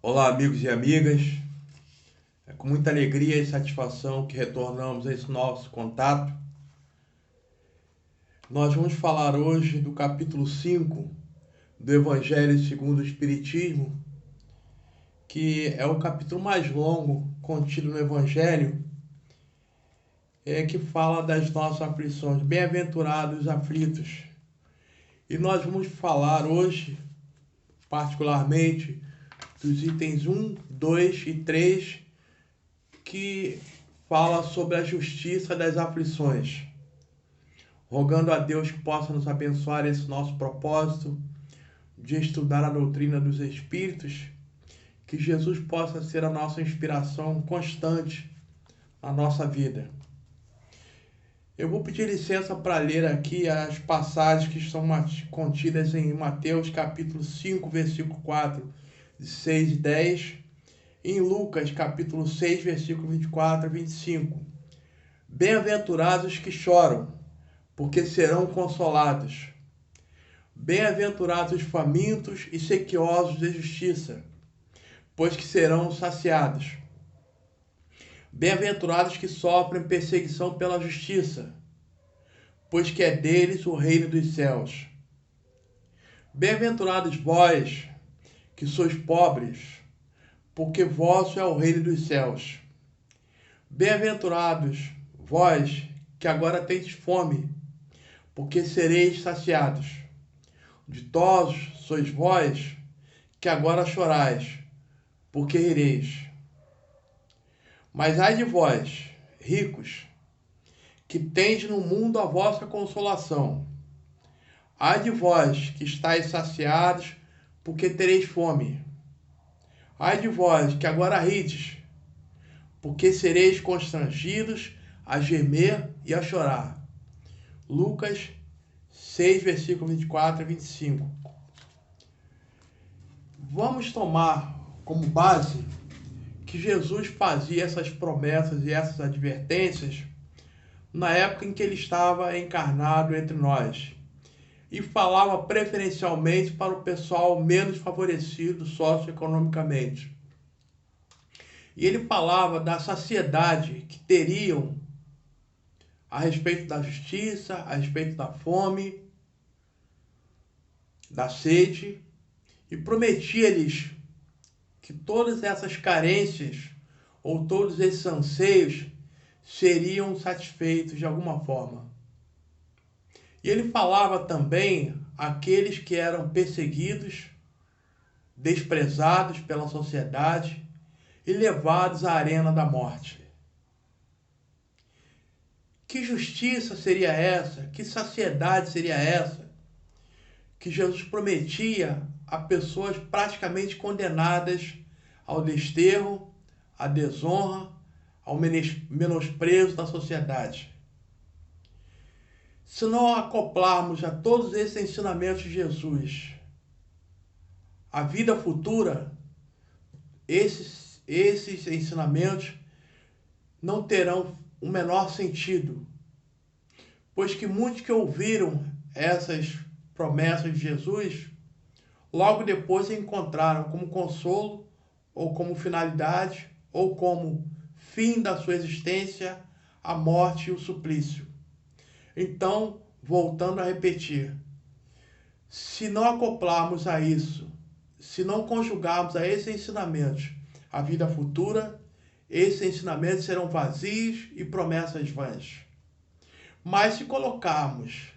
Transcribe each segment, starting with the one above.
Olá, amigos e amigas. É com muita alegria e satisfação que retornamos a esse nosso contato. Nós vamos falar hoje do capítulo 5 do Evangelho segundo o Espiritismo, que é o capítulo mais longo contido no Evangelho, que fala das nossas aflições. Bem-aventurados os aflitos. E nós vamos falar hoje, particularmente, dos itens 1, 2 e 3, que fala sobre a justiça das aflições, rogando a Deus que possa nos abençoar esse nosso propósito de estudar a doutrina dos Espíritos, que Jesus possa ser a nossa inspiração constante na nossa vida. Eu vou pedir licença para ler aqui as passagens que estão contidas em Mateus capítulo 5, versículo 4, 6 e 10, e em Lucas capítulo 6, versículo 24 a 25. Bem-aventurados que choram, porque serão consolados. Bem-aventurados os famintos e sequiosos de justiça, pois que serão saciados. Bem-aventurados que sofrem perseguição pela justiça, pois que é deles o reino dos céus. Bem-aventurados vós, que sois pobres, porque vosso é o reino dos céus. Bem-aventurados vós, que agora tendes fome, porque sereis saciados. Ditosos sois vós, que agora chorais, porque rireis. Mas ai de vós, ricos, que tendes no mundo a vossa consolação. Ai de vós, que estáis saciados, porque tereis fome. Ai de vós, que agora rides, porque sereis constrangidos a gemer e a chorar. Lucas 6, versículo 24 a 25. Vamos tomar como base que Jesus fazia essas promessas e essas advertências na época em que ele estava encarnado entre nós e falava preferencialmente para o pessoal menos favorecido socioeconomicamente. E ele falava da saciedade que teriam a respeito da justiça, a respeito da fome, da sede, e prometia-lhes que todas essas carências ou todos esses anseios seriam satisfeitos de alguma forma. E ele falava também àqueles que eram perseguidos, desprezados pela sociedade e levados à arena da morte. Que justiça seria essa? Que saciedade seria essa? Que Jesus prometia a pessoas praticamente condenadas ao desterro, à desonra, ao menosprezo da sociedade. Se não acoplarmos a todos esses ensinamentos de Jesus, a vida futura, esses ensinamentos não terão o menor sentido, pois que muitos que ouviram essas promessas de Jesus, logo depois encontraram como consolo, ou como finalidade, ou como fim da sua existência, a morte e o suplício. Então, voltando a repetir, se não acoplarmos a isso, se não conjugarmos a esses ensinamentos a vida futura, esses ensinamentos serão vazios e promessas vãs. Mas se colocarmos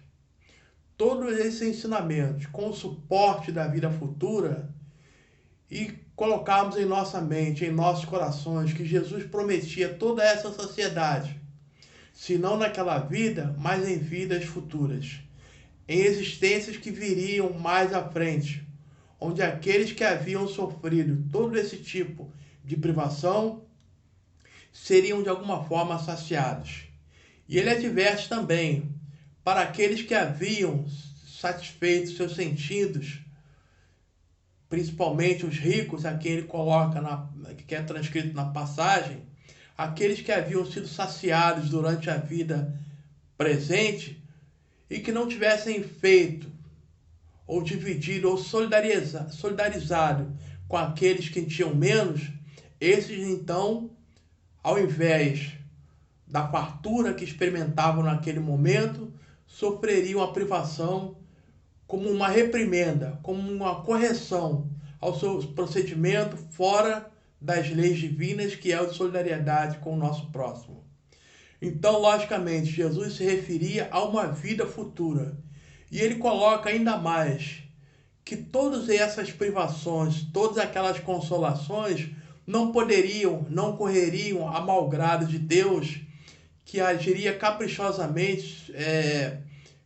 todos esses ensinamentos com o suporte da vida futura e colocarmos em nossa mente, em nossos corações, que Jesus prometia toda essa saciedade, se não naquela vida, mas em vidas futuras, em existências que viriam mais à frente, onde aqueles que haviam sofrido todo esse tipo de privação seriam de alguma forma saciados. E ele adverte também para aqueles que haviam satisfeito seus sentidos, principalmente os ricos, a quem ele coloca, que é transcrito na passagem, aqueles que haviam sido saciados durante a vida presente e que não tivessem feito, ou dividido, ou solidarizado com aqueles que tinham menos, esses então, ao invés da fartura que experimentavam naquele momento, sofreriam a privação como uma reprimenda, como uma correção ao seu procedimento fora das leis divinas, que é o de solidariedade com o nosso próximo. Então, logicamente, Jesus se referia a uma vida futura. E ele coloca ainda mais que todas essas privações, todas aquelas consolações, não correriam a malgrado de Deus, que agiria caprichosamente,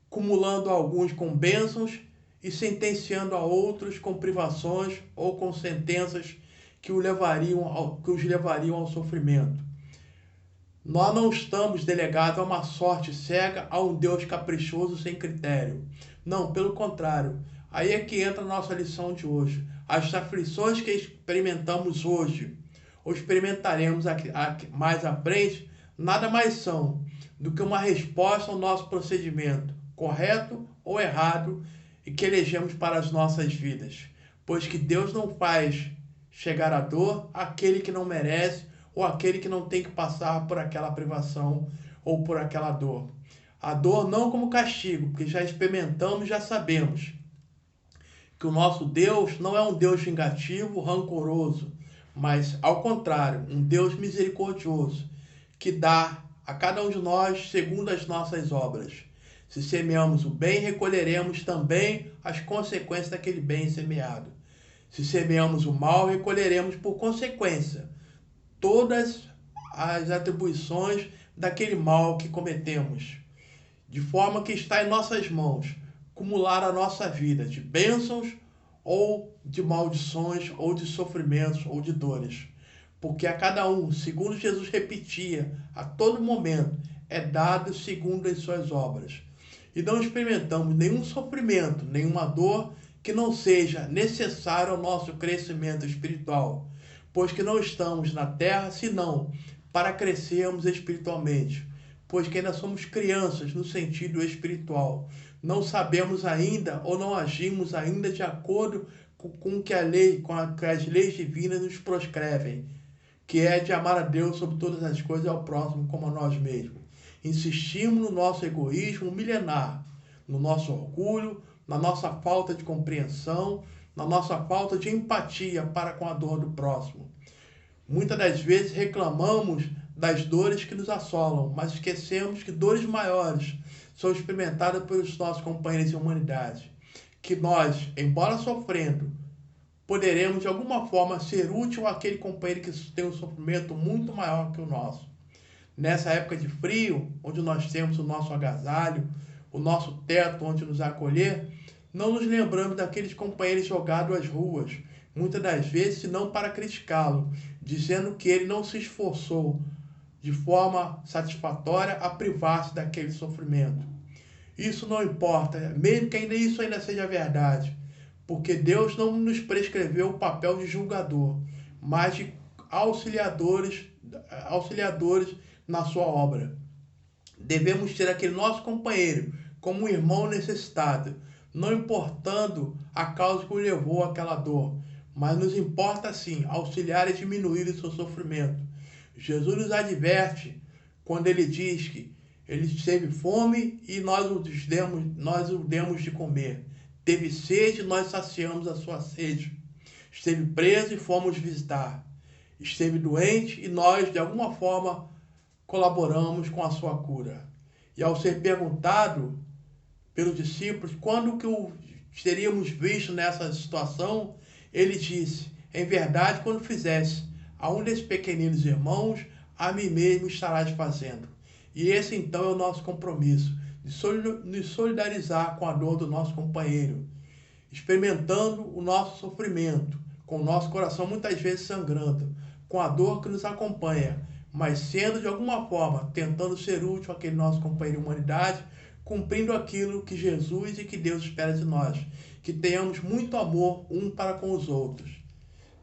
cumulando alguns com bênçãos e sentenciando a outros com privações ou com sentenças que os levariam ao sofrimento. Nós não estamos delegados a uma sorte cega, a um Deus caprichoso sem critério. Não, pelo contrário. Aí é que entra a nossa lição de hoje. As aflições que experimentamos hoje, ou experimentaremos mais à frente, nada mais são do que uma resposta ao nosso procedimento, correto ou errado, e que elegemos para as nossas vidas. Pois que Deus não faz chegar à dor àquele que não merece, ou aquele que não tem que passar por aquela privação ou por aquela dor. A dor não como castigo, porque já experimentamos, já sabemos que o nosso Deus não é um Deus vingativo, rancoroso, mas, ao contrário, um Deus misericordioso, que dá a cada um de nós segundo as nossas obras. Se semeamos o bem, recolheremos também as consequências daquele bem semeado. Se semeamos o mal, recolheremos por consequência todas as atribuições daquele mal que cometemos. De forma que está em nossas mãos acumular a nossa vida de bênçãos ou de maldições, ou de sofrimentos, ou de dores. Porque a cada um, segundo Jesus repetia a todo momento, é dado segundo as suas obras. E não experimentamos nenhum sofrimento, nenhuma dor que não seja necessário ao nosso crescimento espiritual, pois que não estamos na terra senão para crescermos espiritualmente, pois que ainda somos crianças no sentido espiritual. Não sabemos ainda ou não agimos ainda de acordo com que as leis divinas nos proscrevem, que é de amar a Deus sobre todas as coisas e ao próximo como a nós mesmos. Insistimos no nosso egoísmo milenar, no nosso orgulho, na nossa falta de compreensão, na nossa falta de empatia para com a dor do próximo. Muitas das vezes reclamamos das dores que nos assolam, mas esquecemos que dores maiores são experimentadas pelos nossos companheiros de humanidade. Que nós, embora sofrendo, poderemos de alguma forma ser útil àquele companheiro que tem um sofrimento muito maior que o nosso. Nessa época de frio, onde nós temos o nosso agasalho, o nosso teto onde nos acolher, não nos lembramos daqueles companheiros jogados às ruas, muitas das vezes, senão para criticá-lo, dizendo que ele não se esforçou de forma satisfatória a privar-se daquele sofrimento. Isso não importa, mesmo que isso ainda seja verdade, porque Deus não nos prescreveu o papel de julgador, mas de auxiliadores na sua obra. Devemos ter aquele nosso companheiro como um irmão necessitado, não importando a causa que o levou àquela dor, mas nos importa sim auxiliar e diminuir o seu sofrimento. Jesus nos adverte quando ele diz que ele teve fome e nós o demos de comer. Teve sede e nós saciamos a sua sede. Esteve preso e fomos visitar. Esteve doente e nós, de alguma forma, colaboramos com a sua cura. E ao ser perguntado pelos discípulos quando que o teríamos visto nessa situação, ele disse: em verdade, quando fizesse a um desses pequeninos irmãos, a mim mesmo estarás fazendo. E esse então é o nosso compromisso, de nos solidarizar com a dor do nosso companheiro, experimentando o nosso sofrimento, com o nosso coração muitas vezes sangrando, com a dor que nos acompanha, mas sendo de alguma forma, tentando ser útil àquele nosso companheiro de humanidade, cumprindo aquilo que Jesus e que Deus espera de nós, que tenhamos muito amor um para com os outros,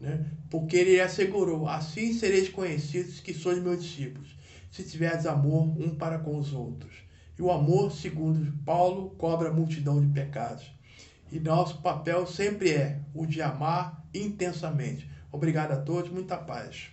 né? Porque ele assegurou: assim sereis conhecidos que sois meus discípulos, se tiverdes amor um para com os outros. E o amor, segundo Paulo, cobre a multidão de pecados. E nosso papel sempre é o de amar intensamente. Obrigado a todos, muita paz.